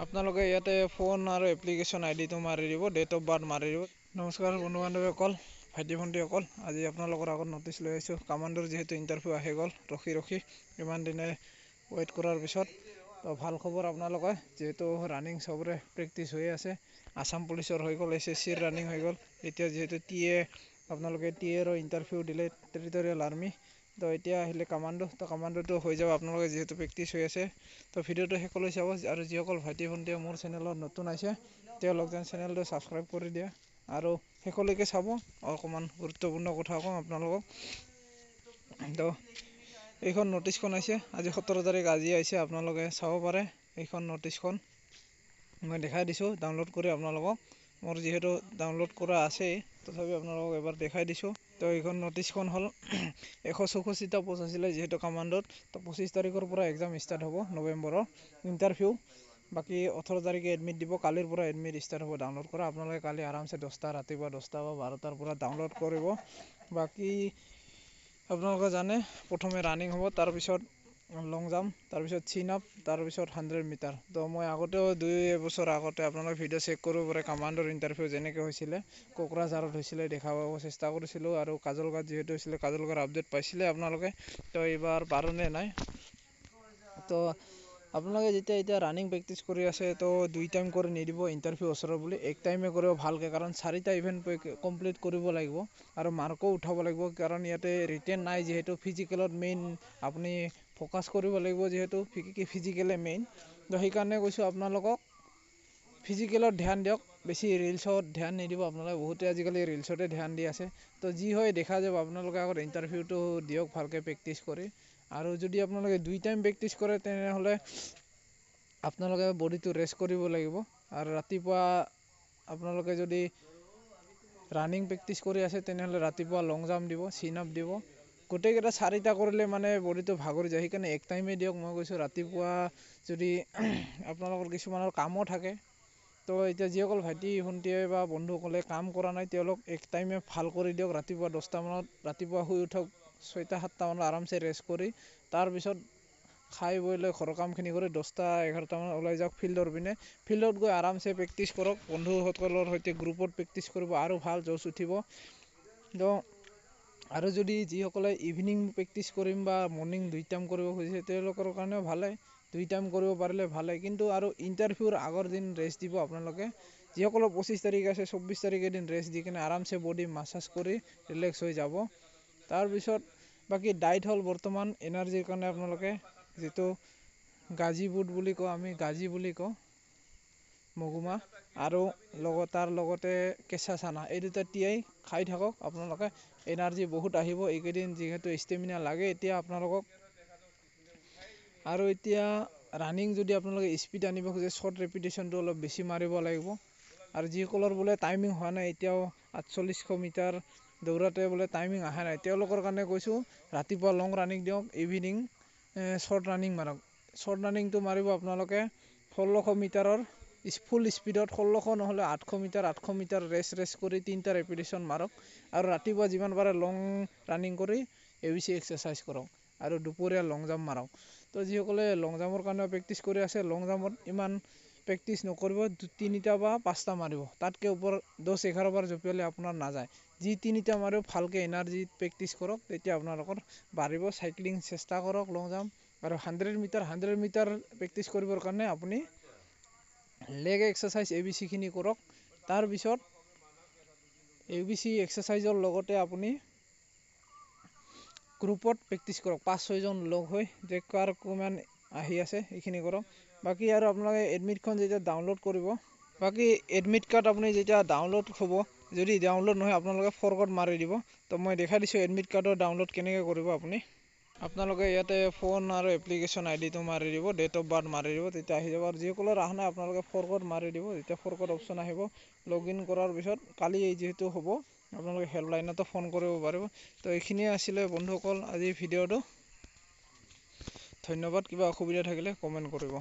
আপোনালোকে ইয়াতে ফোন আৰু এপ্লিকেশ্যন আইডিটো মাৰি দিব, ডেট অফ বাৰ্থ মাৰি দিব। নমস্কাৰ বন্ধু বান্ধৱীসকল, ভাইটি ভণ্টিসকল, আজি আপোনালোকৰ আগত নটিচ লৈ আহিছোঁ। কামাণ্ডৰ যিহেতু ইণ্টাৰভিউ আহি গ'ল, ৰখি ইমান দিনে ৱেইট কৰাৰ পিছত তো ভাল খবৰ আপোনালোকে, যিহেতু ৰানিং চবৰে প্ৰেক্টিচ হৈ আছে। আছাম পুলিচৰ হৈ গ'ল, SSCৰ ৰানিং হৈ গ'ল। এতিয়া যিহেতু আপোনালোকে টিএৰো ইণ্টাৰভিউ দিলে, টেৰিটৰিয়েল আৰ্মি। তো এতিয়া আহিলে কামাণ্ডো, তো কামাণ্ডোটো হৈ যাব আপোনালোকে যিহেতু প্ৰেক্টিচ হৈ আছে। তো ভিডিঅ'টো শেষলৈ চাব, আৰু যিসকল ভাইটি ভণ্টিয়ে মোৰ চেনেলত নতুন আহিছে তেওঁলোক যেন চেনেলটো ছাবস্ক্ৰাইব কৰি দিয়ে আৰু শেষলৈকে চাব। অকণমান গুৰুত্বপূৰ্ণ কথা কওঁ আপোনালোকক। তো এইখন নটিচখন আহিছে আজি 17 তাৰিখ, আজি আহিছে। আপোনালোকে চাব পাৰে এইখন নটিচখন মই দেখাই দিছোঁ ডাউনলোড কৰি আপোনালোকক। মোৰ যিহেতু ডাউনলোড কৰা আছেই, তথাপি আপোনালোকক এবাৰ দেখাই দিছোঁ। তো এইখন নটিচখন হ'ল 164টা পোষ্ট আছিলে যিহেতু কামাণ্ডত। তো 25 তাৰিখৰ পৰা এক্সাম ষ্টাৰ্ট হ'ব, নৱেম্বৰৰ ইণ্টাৰভিউ। বাকী 18 তাৰিখে এডমিট দিব, কালিৰ পৰা এডমিট ষ্টাৰ্ট হ'ব। ডাউনলোড কৰা আপোনালোকে কালি আৰামছে ৰাতিপুৱা 10টা বা 12টাৰ পৰা ডাউনলোড কৰিব। বাকী আপোনালোকে জানে প্ৰথমে ৰানিং হ'ব, তাৰপিছত লং জাম্প, তাৰপিছত চিন আপ, তাৰপিছত 100 মিটাৰ। তো মই আগতেও 2 বছৰ আগতে আপোনালোকে ভিডিঅ' চেক কৰিব পাৰে। কামাণ্ডৰ ইণ্টাৰভিউ যেনেকৈ হৈছিলে, কোকৰাঝাৰত হৈছিলে, দেখাব চেষ্টা কৰিছিলোঁ। আৰু কাজলগাঁৱত যিহেতু হৈছিলে, কাজলগাঁৱৰ আপডেট পাইছিলে আপোনালোকে। তো এইবাৰ পাৰোঁনে নাই। তো আপোনালোকে এতিয়া ৰানিং প্ৰেক্টিচ কৰি আছে, তো 2 টাইম কৰি নিদিব ইণ্টাৰভিউ ওচৰৰ বুলি, 1 টাইমে কৰিব ভালকৈ। কাৰণ 4টা ইভেণ্ট কমপ্লিট কৰিব লাগিব আৰু মাৰ্কো উঠাব লাগিব। কাৰণ ইয়াতে ৰিটেন নাই, যিহেতু ফিজিকেলত মেইন আপুনি ফ'কাছ কৰিব লাগিব, যিহেতু ফিজিকেলে মেইন। তো সেইকাৰণে কৈছোঁ আপোনালোকক ফিজিকেলত ধ্যান দিয়ক, বেছি ৰিলছত ধ্যান নিদিব। আপোনালোকে বহুতে আজিকালি ৰিলছতে ধ্যান দি আছে। তো যি হয় দেখা যাব, আপোনালোকে আগত ইণ্টাৰভিউটো দিয়ক ভালকৈ প্ৰেক্টিচ কৰি। আৰু যদি আপোনালোকে 2 টাইম প্ৰেক্টিচ কৰে তেনেহ'লে আপোনালোকে বডিটো ৰেষ্ট কৰিব লাগিব। আৰু ৰাতিপুৱা আপোনালোকে যদি ৰানিং প্ৰেক্টিচ কৰি আছে তেনেহ'লে ৰাতিপুৱা লং জাম্প দিব, চিন আপ দিব। গোটেইকেইটা 4টা কৰিলে মানে বডিটো ভাগৰি যায়, সেইকাৰণে 1 টাইমে দিয়ক। মই কৈছোঁ ৰাতিপুৱা যদি আপোনালোকৰ কিছুমানৰ কামো থাকে, তো এতিয়া যিসকল ভাইটি ভণ্টিয়ে বা বন্ধুসকলে কাম কৰা নাই তেওঁলোক 1 টাইমে ভাল কৰি দিয়ক। ৰাতিপুৱা 10টা মানত ৰাতিপুৱা শুই উঠক, 6টা 7টা মানত আৰামছে ৰেষ্ট কৰি, তাৰপিছত খাই বৈ লৈ ঘৰৰ কামখিনি কৰি 10টা 11টা মানত ওলাই যাওক ফিল্ডৰ পিনে। ফিল্ডত গৈ আৰামছে প্ৰেক্টিচ কৰক, বন্ধুসকলৰ সৈতে গ্ৰুপত প্ৰেক্টিচ কৰিব, আৰু ভাল জোচ উঠিব। তো আৰু যদি যিসকলে ইভিনিং প্ৰেক্টিচ কৰিম বা মৰ্ণিং 2 টাইম কৰিব খুজিছে তেওঁলোকৰ কাৰণেও ভালেই, 2 টাইম কৰিব পাৰিলে ভালেই। কিন্তু আৰু ইণ্টাৰভিউৰ আগৰ দিন ৰেষ্ট দিব আপোনালোকে। যিসকলৰ 25 তাৰিখ আছে, 24 তাৰিখ এদিন ৰেষ্ট দি কিনে আৰামছে বডি মাছাজ কৰি ৰিলেক্স হৈ যাব। তাৰপিছত বাকী ডাইট হ'ল বৰ্তমান এনাৰ্জিৰ কাৰণে আপোনালোকে যিটো গাজি বুট বুলি কওঁ, আমি গাজি বুলি কওঁ, মগুমাহ, আৰু তাৰ লগতে কেঁচা চানা, এই 2টা তিয়াই খাই থাকক। আপোনালোকে এনাৰ্জি বহুত আহিব এইকেইদিন, যিহেতু ষ্টেমিনা লাগে এতিয়া আপোনালোকক। আৰু এতিয়া ৰানিং যদি আপোনালোকে স্পীড আনিব খোজে, শ্বৰ্ট ৰেপিটেশ্যনটো অলপ বেছি মাৰিব লাগিব। আৰু যিসকলৰ বোলে টাইমিং হোৱা নাই এতিয়াও, 4800 মিটাৰ দৌৰাতে বোলে টাইমিং অহা নাই, তেওঁলোকৰ কাৰণে কৈছোঁ ৰাতিপুৱা লং ৰানিং দিয়ক, ইভিনিং শ্বৰ্ট ৰানিং মাৰক। শ্বৰ্ট ৰানিংটো মাৰিব আপোনালোকে 1600 মিটাৰৰ ফুল স্পীডত, 1600 নহ'লে 800 মিটাৰ, 800 মিটাৰ ৰেষ্ট কৰি 3টা ৰেপিটেশ্যন মাৰক। আৰু ৰাতিপুৱা যিমান পাৰে লং ৰানিং কৰি ABC এক্সাৰচাইজ কৰক, আৰু দুপৰীয়া লং জাম্প মাৰক। তো যিসকলে লং জাম্পৰ কাৰণেও প্ৰেক্টিচ কৰি আছে, লং জাম্পত ইমান প্ৰেক্টিচ নকৰিব, 3টা বা 5টা মাৰিব, তাতকৈ ওপৰত 10-11 বাৰ জঁপিয়ালে আপোনাৰ নাযায়। যি 3টা মাৰিব ভালকৈ এনাৰ্জিত প্ৰেক্টিচ কৰক, তেতিয়া আপোনালোকৰ বাঢ়িব। চাইক্লিং চেষ্টা কৰক, লং জাম্প। আৰু 100 মিটাৰ প্ৰেক্টিচ কৰিবৰ কাৰণে আপুনি লেগ এক্সাৰচাইজ ABCখিনি কৰক। তাৰপিছত ABC এক্সাৰচাইজৰ লগতে আপুনি গ্ৰুপত প্ৰেক্টিচ কৰক, 5-6 জন লগ হৈ, যে কাৰ কিমান আহি আছে এইখিনি কৰক। বাকী আৰু আপোনালোকে এডমিটখন যেতিয়া ডাউনলোড কৰিব, বাকী এডমিট কাৰ্ড আপুনি যেতিয়া ডাউনলোড হ'ব, যদি ডাউনলোড নহয় আপোনালোকে ফৰৱাৰ্ড মাৰি দিব। তো মই দেখাই দিছোঁ এডমিট কাৰ্ডৰ ডাউনলোড কেনেকৈ কৰিব। আপোনালোকে ইয়াতে ফোন আৰু এপ্লিকেশ্যন আইডিটো মাৰি দিব, ডেট অফ বাৰ্থ মাৰি দিব, তেতিয়া আহি যাব। আৰু যিসকলৰ অহা নাই আপোনালোকে ফৰৱাৰ্ড মাৰি দিব, যেতিয়া ফৰৱাৰ্ড অপশ্যন আহিব, লগ ইন কৰাৰ পিছত কালি যিহেতু হ'ব, আপোনালোকে হেল্পলাইনতো ফোন কৰিব পাৰিব। তো এইখিনিয়ে আছিলে বন্ধুসকল আজিৰ ভিডিঅ'টো। ধন্যবাদ। কিবা অসুবিধা থাকিলে কমেণ্ট কৰিব।